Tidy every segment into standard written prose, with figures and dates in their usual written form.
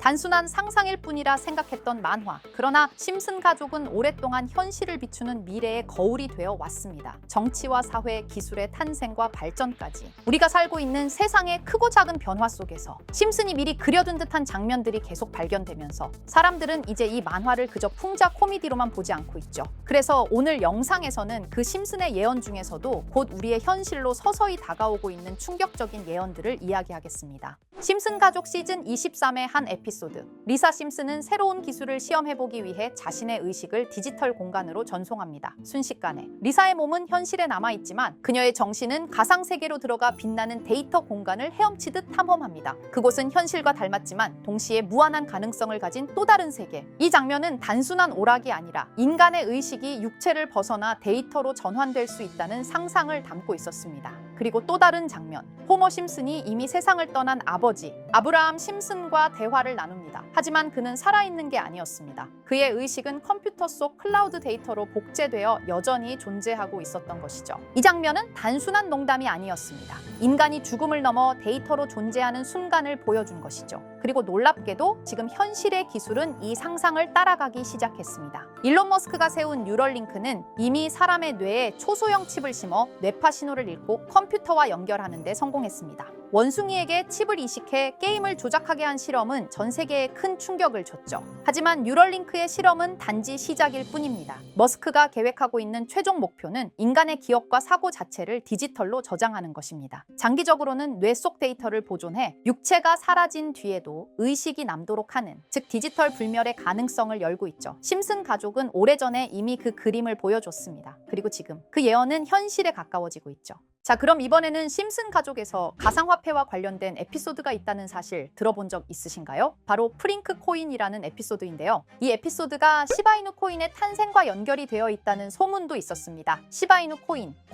단순한 상상일 뿐이라 생각했던 만화. 그러나 심슨 가족은 오랫동안 현실을 비추는 미래의 거울이 되어 왔습니다. 정치와 사회, 기술의 탄생과 발전까지 우리가 살고 있는 세상의 크고 작은 변화 속에서 심슨이 미리 그려둔 듯한 장면들이 계속 발견되면서 사람들은 이제 이 만화를 그저 풍자 코미디로만 보지 않고 있죠. 그래서 오늘 영상에서는 그 심슨의 예언 중에서도 곧 우리의 현실로 서서히 다가오고 있는 충격적인 예언들을 이야기하겠습니다. 심슨 가족 시즌 23의 한 에피소드. 리사 심슨은 새로운 기술을 시험해보기 위해 자신의 의식을 디지털 공간으로 전송합니다. 순식간에. 리사의 몸은 현실에 남아있지만 그녀의 정신은 가상세계로 들어가 빛나는 데이터 공간을 헤엄치듯 탐험합니다. 그곳은 현실과 닮았지만 동시에 무한한 가능성을 가진 또 다른 세계. 이 장면은 단순한 오락이 아니라 인간의 의식이 육체를 벗어나 데이터로 전환될 수 있다는 상상을 담고 있었습니다. 그리고 또 다른 장면. 호머 심슨이 이미 세상을 떠난 아버지 아브라함 심슨과 대화를 나눕니다. 하지만 그는 살아있는 게 아니었습니다. 그의 의식은 컴퓨터 속 클라우드 데이터로 복제되어 여전히 존재하고 있었던 것이죠. 이 장면은 단순한 농담이 아니었습니다. 인간이 죽음을 넘어 데이터로 존재하는 순간을 보여준 것이죠. 그리고 놀랍게도 지금 현실의 기술은 이 상상을 따라가기 시작했습니다. 일론 머스크가 세운 뉴럴링크는 이미 사람의 뇌에 초소형 칩을 심어 뇌파 신호를 읽고 컴퓨터와 연결하는 데 성공했습니다. 원숭이에게 칩을 이식해 게임을 조작하게 한 실험은 전 세계에 큰 충격을 줬죠. 하지만 뉴럴링크의 실험은 단지 시작일 뿐입니다. 머스크가 계획하고 있는 최종 목표는 인간의 기억과 사고 자체를 디지털로 저장하는 것입니다. 장기적으로는 뇌 속 데이터를 보존해 육체가 사라진 뒤에도 의식이 남도록 하는, 즉 디지털 불멸의 가능성을 열고 있죠. 심슨 가족은 오래전에 이미 그 그림을 보여줬습니다. 그리고 지금 그 예언은 현실에 가까워지고 있죠. 자, 그럼 이번에는 심슨 가족에서 가상화폐와 관련된 에피소드가 있다는 사실 들어본 적 있으신가요? 바로 프링크 코인이라는 에피소드인데요. 이 에피소드가 시바이누 코인의 탄생과 연결이 되어 있다는 소문도 있었습니다. 시바이누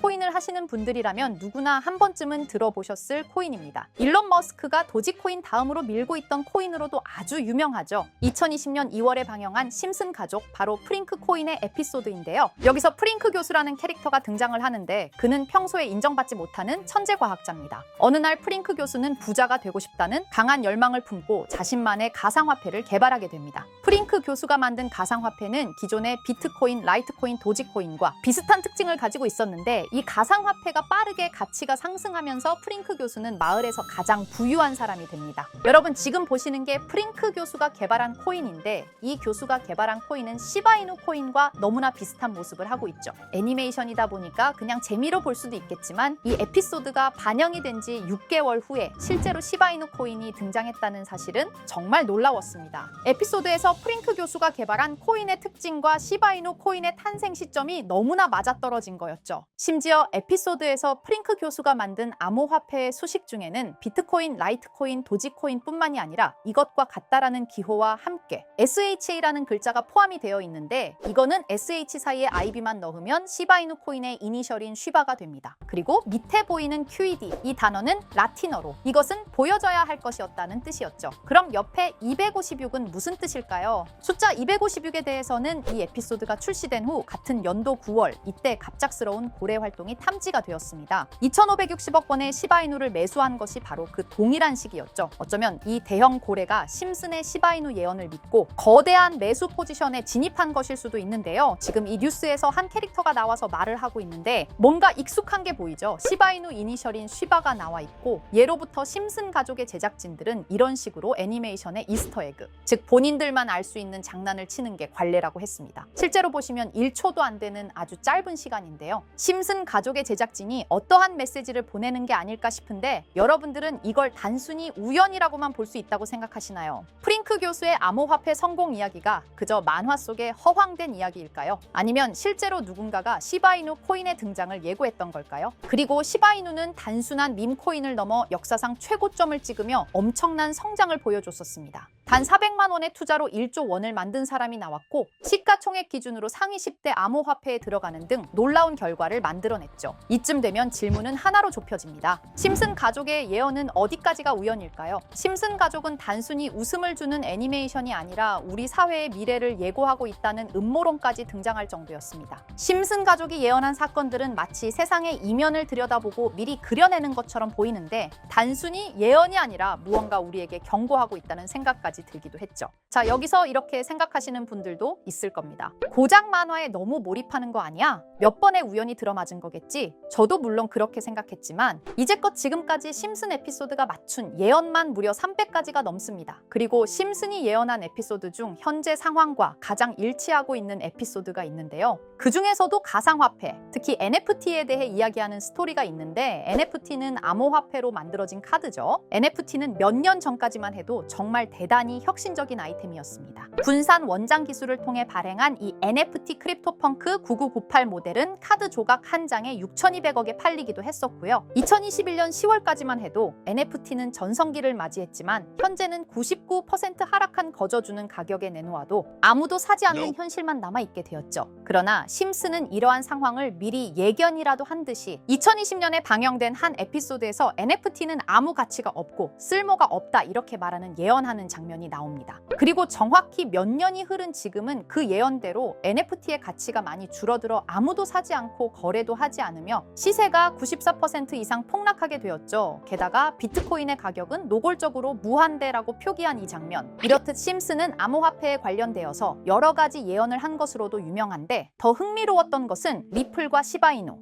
코인을 하시는 분들이라면 누구나 한 번쯤은 들어보셨을 코인입니다. 일론 머스크가 도지코인 다음으로 밀고 있던 코인으로도 아주 유명하죠. 2020년 2월에 방영한 심슨 가족, 바로 프링크 코인의 에피소드인데요. 여기서 프링크 교수라는 캐릭터가 등장을 하는데 그는 평소에 인정받지 못하는 천재 과학자입니다. 어느 날 프링크 교수는 부자가 되고 싶다는 강한 열망을 품고 자신만의 가상화폐를 개발하게 됩니다. 프링크 교수가 만든 가상화폐는 기존의 비트코인, 라이트코인, 도지코인과 비슷한 특징을 가지고 있었는데 이 가상화폐가 빠르게 가치가 상승하면서 프링크 교수는 마을에서 가장 부유한 사람이 됩니다. 여러분, 지금 보시는 게 프링크 교수가 개발한 코인인데 이 교수가 개발한 코인은 시바이누 코인과 너무나 비슷한 모습을 하고 있죠. 애니메이션이다 보니까 그냥 재미로 볼 수도 있겠지만 이 에피소드가 반영이 된 지 6개월 후에 실제로 시바이누 코인이 등장했다는 사실은 정말 놀라웠습니다. 에피소드에서 프링크 교수가 개발한 코인의 특징과 시바이누 코인의 탄생 시점이 너무나 맞아떨어진 거였죠. 심지어 에피소드에서 프링크 교수가 만든 암호화폐의 수식 중에는 비트코인, 라이트코인, 도지코인뿐만이 아니라 이것과 같다라는 기호와 함께 SHA라는 글자가 포함이 되어 있는데 이거는 SH 사이에 IB만 넣으면 시바이누 코인의 이니셜인 쉬바가 됩니다. 그리고 밑에 보이는 QED, 이 단어는 라틴어로 이것은 보여져야 할 것이었다는 뜻이었죠. 그럼 옆에 256은 무슨 뜻일까요? 숫자 256에 대해서는 이 에피소드가 출시된 후 같은 연도 9월, 이때 갑작스러운 고래 활동이 탐지가 되었습니다. 2,560억 원의 시바이누를 매수한 것이 바로 그 동일한 시기였죠. 어쩌면 이 대형 고래가 심슨의 시바이누 예언을 믿고 거대한 매수 포지션에 진입한 것일 수도 있는데요. 지금 이 뉴스에서 한 캐릭터가 나와서 말을 하고 있는데 뭔가 익숙한 게 보이죠. 시바이누 이니셜인 쉬바가 나와 있고 예로부터 심슨 가족의 제작진들은 이런 식으로 애니메이션의 이스터에그, 즉 본인들만 알 수 있는 장난을 치는 게 관례라고 했습니다. 실제로 보시면 1초도 안 되는 아주 짧은 시간인데요. 심슨 가족의 제작진이 어떠한 메시지를 보내는 게 아닐까 싶은데 여러분들은 이걸 단순히 우연이라고만 볼 수 있다고 생각하시나요? 프링크 교수의 암호화폐 성공 이야기가 그저 만화 속의 허황된 이야기일까요? 아니면 실제로 누군가가 시바이누 코인의 등장을 예고했던 걸까요? 그리고 시바이누는 단순한 밈코인을 넘어 역사상 최고점을 찍으며 엄청난 성장을 보여줬었습니다. 단 400만 원의 투자로 1조 원을 만든 사람이 나왔고 시가총액 기준으로 상위 10대 암호화폐에 들어가는 등 놀라운 결과를 만들어냈죠. 이쯤 되면 질문은 하나로 좁혀집니다. 심슨 가족의 예언은 어디까지가 우연일까요? 심슨 가족은 단순히 웃음을 주는 애니메이션이 아니라 우리 사회의 미래를 예고하고 있다는 음모론까지 등장할 정도였습니다. 심슨 가족이 예언한 사건들은 마치 세상의 이면을 예언을 들여다보고 미리 그려내는 것처럼 보이는데 단순히 예언이 아니라 무언가 우리에게 경고하고 있다는 생각까지 들기도 했죠. 자, 여기서 이렇게 생각하시는 분들도 있을 겁니다. 고작 만화에 너무 몰입하는 거 아니야? 몇 번의 우연이 들어맞은 거겠지? 저도 물론 그렇게 생각했지만 이제껏 지금까지 심슨 에피소드가 맞춘 예언만 무려 300가지가 넘습니다. 그리고 심슨이 예언한 에피소드 중 현재 상황과 가장 일치하고 있는 에피소드가 있는데요. 그 중에서도 가상화폐, 특히 NFT에 대해 이야기하는 스토리가 있는데 NFT는 암호화폐로 만들어진 카드죠. NFT는 몇 년 전까지만 해도 정말 대단히 혁신적인 아이템이었습니다. 분산 원장 기술을 통해 발행한 이 NFT 크립토펑크 9998 모델은 카드 조각 한 장에 6,200억에 팔리기도 했었고요. 2021년 10월까지만 해도 NFT는 전성기를 맞이했지만 현재는 99% 하락한 거저주는 가격에 내놓아도 아무도 사지 않는 현실만 남아있게 되었죠. 그러나 심슨은 이러한 상황을 미리 예견이라도 한 듯이 2020년에 방영된 한 에피소드에서 NFT는 아무 가치가 없고 쓸모가 없다 이렇게 말하는 예언하는 장면이 나옵니다. 그리고 정확히 몇 년이 흐른 지금은 그 예언대로 NFT의 가치가 많이 줄어들어 아무도 사지 않고 거래도 하지 않으며 시세가 94% 이상 폭락하게 되었죠. 게다가 비트코인의 가격은 노골적으로 무한대라고 표기한 이 장면. 이렇듯 심슨은 암호화폐에 관련되어서 여러 가지 예언을 한 것으로도 유명한데 더 흥미로웠던 것은 리플과 시바이누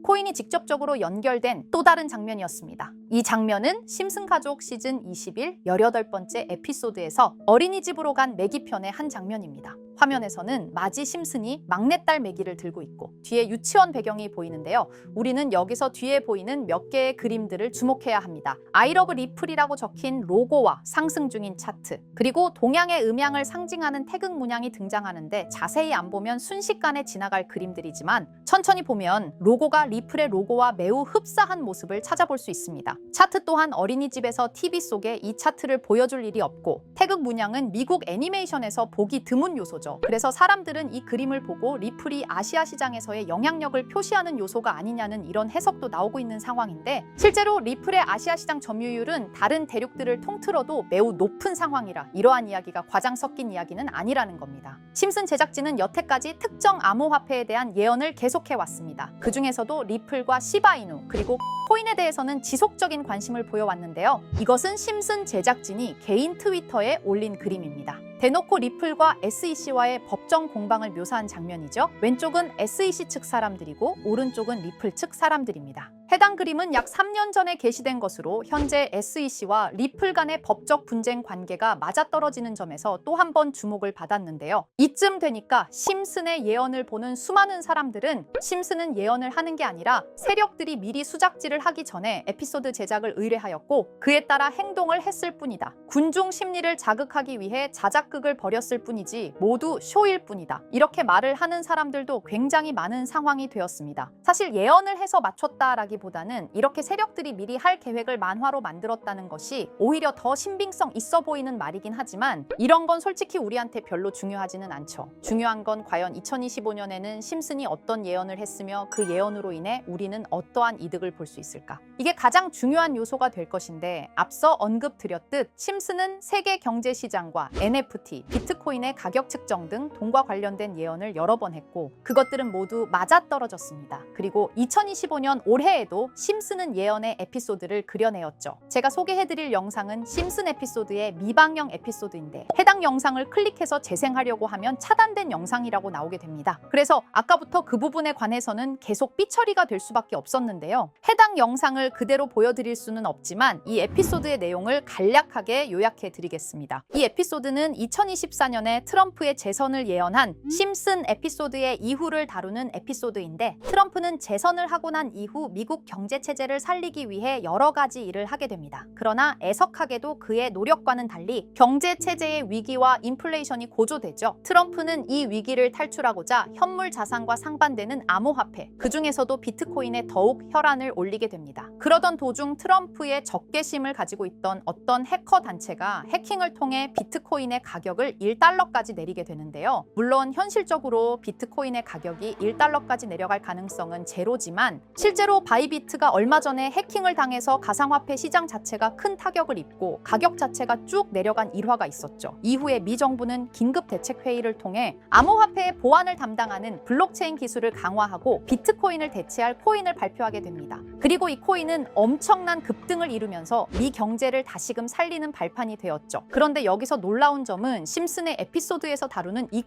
코인이 직접적으로 연결된 또 다른 장면이었습니다. 이 장면은 심슨 가족 시즌 21 18번째 에피소드에서 어린이집으로 간 매기 편의 한 장면입니다. 화면에서는 마지 심슨이 막내딸 매기를 들고 있고 뒤에 유치원 배경이 보이는데요. 우리는 여기서 뒤에 보이는 몇 개의 그림들을 주목해야 합니다. I love 리플이라고 적힌 로고와 상승 중인 차트, 그리고 동양의 음양을 상징하는 태극 문양이 등장하는데 자세히 안 보면 순식간에 지나갈 그림들이지만 천천히 보면 로고가 리플의 로고와 매우 흡사한 모습을 찾아볼 수 있습니다. 차트 또한 어린이집에서 TV 속에 이 차트를 보여줄 일이 없고 태극 문양은 미국 애니메이션에서 보기 드문 요소죠. 그래서 사람들은 이 그림을 보고 리플이 아시아 시장에서의 영향력을 표시하는 요소가 아니냐는 이런 해석도 나오고 있는 상황인데 실제로 리플의 아시아 시장 점유율은 다른 대륙들을 통틀어도 매우 높은 상황이라 이러한 이야기가 과장 섞인 이야기는 아니라는 겁니다. 심슨 제작진은 여태까지 특정 암호화폐에 대한 예언을 계속해왔습니다. 그 중에서도 리플과 시바이누 그리고 코인에 대해서는 지속적인 관심을 보여왔는데요. 이것은 심슨 제작진이 개인 트위터에 올린 그림입니다. 대놓고 리플과 SEC와의 법정 공방을 묘사한 장면이죠. 왼쪽은 SEC 측 사람들이고 오른쪽은 리플 측 사람들입니다. 해당 그림은 약 3년 전에 게시된 것으로 현재 SEC와 리플 간의 법적 분쟁 관계가 맞아떨어지는 점에서 또 한 번 주목을 받았는데요. 이쯤 되니까 심슨의 예언을 보는 수많은 사람들은 심슨은 예언을 하는 게 아니라 세력들이 미리 수작질을 하기 전에 에피소드 제작을 의뢰하였고 그에 따라 행동을 했을 뿐이다. 군중 심리를 자극하기 위해 자작극을 벌였을 뿐이지 모두 쇼일 뿐이다. 이렇게 말을 하는 사람들도 굉장히 많은 상황이 되었습니다. 사실 예언을 해서 맞췄다라기보다는 이렇게 세력들이 미리 할 계획을 만화로 만들었다는 것이 오히려 더 신빙성 있어 보이는 말이긴 하지만 이런 건 솔직히 우리한테 별로 중요하지는 않죠. 중요한 건 과연 2025년에는 심슨이 어떤 예언을 했으며 그 예언으로 인해 우리는 어떠한 이득을 볼 수 있을까? 이게 가장 중요한 요소가 될 것인데 앞서 언급드렸듯 심슨은 세계 경제 시장과 NFT, 비트코인의 가격 측정 등 돈과 관련된 예언을 여러 번 했고 그것들은 모두 맞아떨어졌습니다. 그리고 2025년 올해에도 심슨은 예언의 에피소드를 그려내었죠. 제가 소개해드릴 영상은 심슨 에피소드의 미방영 에피소드인데 해당 영상을 클릭해서 재생하려고 하면 차단된 영상이라고 나오게 됩니다. 그래서 아까부터 그 부분에 관해서는 계속 삐처리가 될 수밖에 없었는데요. 해당 영상을 그대로 보여드릴 수는 없지만 이 에피소드의 내용을 간략하게 요약해 드리겠습니다. 이 에피소드는 2024년에 트럼프의 재선을 예언한 심슨 에피소드의 이후를 다루는 에피소드인데 트럼프는 재선을 하고 난 이후 미국 경제 체제를 살리기 위해 여러 가지 일을 하게 됩니다. 그러나 애석하게도 그의 노력과는 달리 경제 체제의 위기와 인플레이션이 고조되죠. 트럼프는 이 위기를 탈출하고자 현물 자산과 상반되는 암호화폐, 그 중에서도 비트코인에 더욱 혈안을 올리게 됩니다. 그러던 도중 트럼프의 적개심을 가지고 있던 어떤 해커 단체가 해킹을 통해 비트코인의 가격을 1달러까지 내리게 되는데요. 물론 현실적으로 비트코인의 가격이 1달러까지 내려갈 가능성은 제로지만 실제로 바이비 바이비트가 얼마 전에 해킹을 당해서 가상화폐 시장 자체가 큰 타격을 입고 가격 자체가 쭉 내려간 일화가 있었죠. 이후에 미 정부는 긴급 대책 회의를 통해 암호화폐의 보안을 담당하는 블록체인 기술을 강화하고 비트코인을 대체할 코인을 발표하게 됩니다. 그리고 이 코인은 엄청난 급등을 이루면서 미 경제를 다시금 살리는 발판이 되었죠. 그런데 여기서 놀라운 점은 심슨의 에피소드에서 다루는 이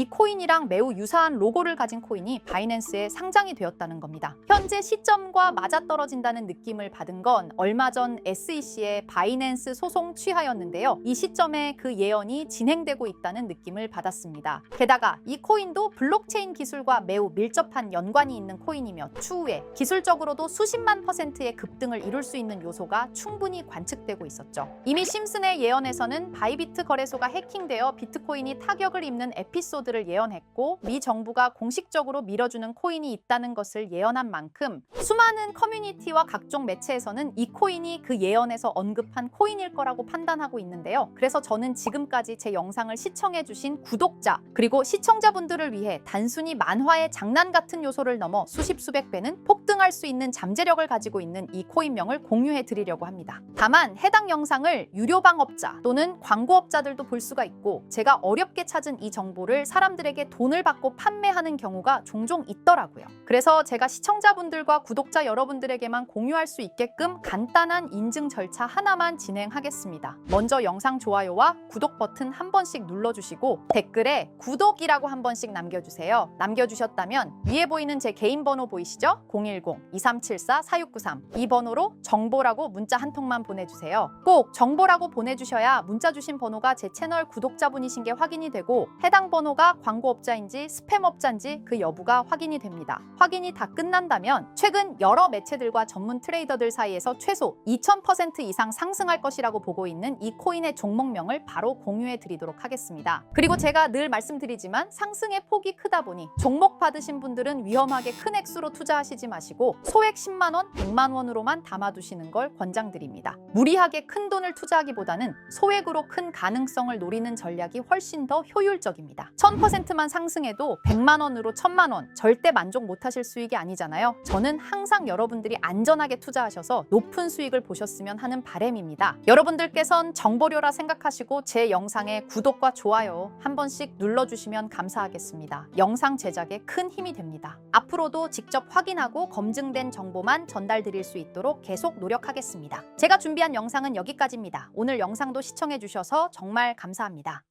코인이랑 매우 유사한 로고를 가진 코인이 바이낸스에 상장이 되었다는 겁니다. 현재 시점과 맞아떨어진다는 느낌을 받은 건 얼마 전 SEC의 바이낸스 소송 취하였는데요. 이 시점에 그 예언이 진행되고 있다는 느낌을 받았습니다. 게다가 이 코인도 블록체인 기술과 매우 밀접한 연관이 있는 코인이며 추후에 기술적으로도 수십만 %의 급등을 이룰 수 있는 요소가 충분히 관측되고 있었죠. 이미 심슨의 예언에서는 바이비트 거래소가 해킹되어 비트코인이 타격을 입는 에피소드를 예언했고 미 정부가 공식적으로 밀어주는 코인이 있다는 것을 예언한 만큼 수많은 커뮤니티와 각종 매체에서는 이 코인이 그 예언에서 언급한 코인일 거라고 판단하고 있는데요. 그래서 저는 지금까지 제 영상을 시청해주신 구독자 그리고 시청자분들을 위해 단순히 만화의 장난 같은 요소를 넘어 수십 수백 배는 폭등할 수 있는 잠재력을 가지고 있는 이 코인명을 공유해 드리려고 합니다. 다만 해당 영상을 유료방업자 또는 광고업자들도 볼 수가 있고 제가 어렵게 찾은 이 정보를 사람들에게 돈을 받고 판매하는 경우가 종종 있더라고요. 그래서 제가 시청자분들과 구독자 여러분들에게만 공유할 수 있게끔 간단한 인증 절차 하나만 진행하겠습니다. 먼저 영상 좋아요와 구독 버튼 한 번씩 눌러주시고 댓글에 구독이라고 한 번씩 남겨주세요. 남겨주셨다면 위에 보이는 제 개인 번호 보이시죠? 010-2374-4693 이 번호로 정보라고 문자 한 통만 보내주세요. 꼭 정보라고 보내주셔야 문자 주신 번호가 제 채널 구독자분이신 게 확인이 되고 해당 번호가 광고업자인지 스팸업자인지 그 여부가 확인이 됩니다. 확인이 다 끝난다면 최근 여러 매체들과 전문 트레이더들 사이에서 최소 2000% 이상 상승할 것이라고 보고 있는 이 코인의 종목명을 바로 공유해 드리도록 하겠습니다. 그리고 제가 늘 말씀드리지만 상승의 폭이 크다 보니 종목 받으신 분들은 위험하게 큰 액수로 투자하시지 마시고 소액 10만 원, 100만 원으로만 담아두시는 걸 권장드립니다. 무리하게 큰 돈을 투자하기보다는 소액으로 큰 가능성을 노리는 전략이 훨씬 더 효율적입니다. 1000%만 상승해도 100만 원으로 1000만 원 절대 만족 못하실 수익이 아니잖아요. 저는 항상 여러분들이 안전하게 투자하셔서 높은 수익을 보셨으면 하는 바람입니다. 여러분들께선 정보료라 생각하시고 제 영상에 구독과 좋아요 한 번씩 눌러주시면 감사하겠습니다. 영상 제작에 큰 힘이 됩니다. 앞으로도 직접 확인하고 검증된 정보만 전달드릴 수 있도록 계속 노력하겠습니다. 제가 준비한 영상은 여기까지입니다. 오늘 영상도 시청해주셔서 정말 감사합니다.